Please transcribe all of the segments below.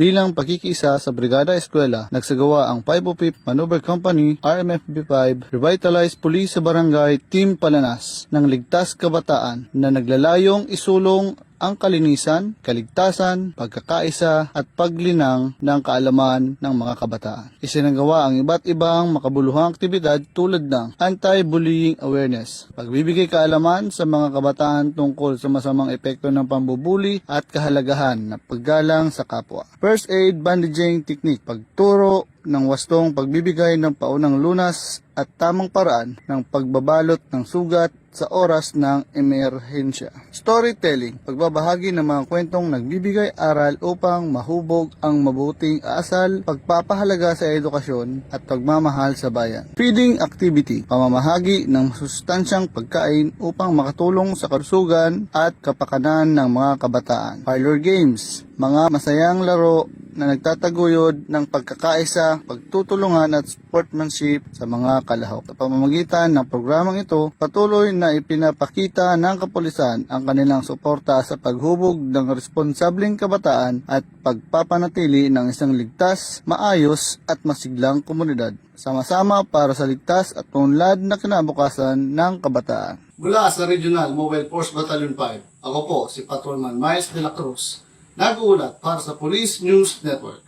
Bilang pagkikisa sa Brigada Eskwela, nagsagawa ang 505th Maneuver Company, RMFB5, Revitalized Police sa Barangay Team Palanas ng Ligtas Kabataan na naglalayong isulong ang kalinisan, kaligtasan, pagkakaisa at paglinang ng kaalaman ng mga kabataan. Isinagawa ang iba't ibang makabuluhang aktibidad tulad ng anti-bullying awareness, pagbibigay kaalaman sa mga kabataan tungkol sa masamang epekto ng pambubuli at kahalagahan ng paggalang sa kapwa. First aid bandaging technique, pagturo ng wastong pagbibigay ng paunang lunas at tamang paraan ng pagbabalot ng sugat sa oras ng emerhensya. Storytelling, pagbabahagi ng mga kwentong nagbibigay aral upang mahubog ang mabuting asal, pagpapahalaga sa edukasyon at pagmamahal sa bayan. Feeding activity, pamamahagi ng masustansyang pagkain upang makatulong sa kalusugan at kapakanan ng mga kabataan. Parlor games, mga masayang laro na nagtataguyod ng pagkakaisa, pagtutulungan at sportsmanship sa mga kalahok. Sa pamamagitan ng programang ito, patuloy na ipinapakita ng kapulisan ang kanilang suporta sa paghubog ng responsableng kabataan at pagpapanatili ng isang ligtas, maayos at masiglang komunidad. Sama-sama para sa ligtas at unlad na kinabukasan ng kabataan. Mula sa Regional Mobile Force Battalion 5, ako po si Patrolman Miles de la Cruz, nag-uulat para sa Police News Network.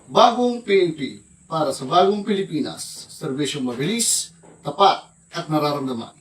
Bagong PNP para sa bagong Pilipinas. Serbisyong mabilis, tapat at nararamdaman.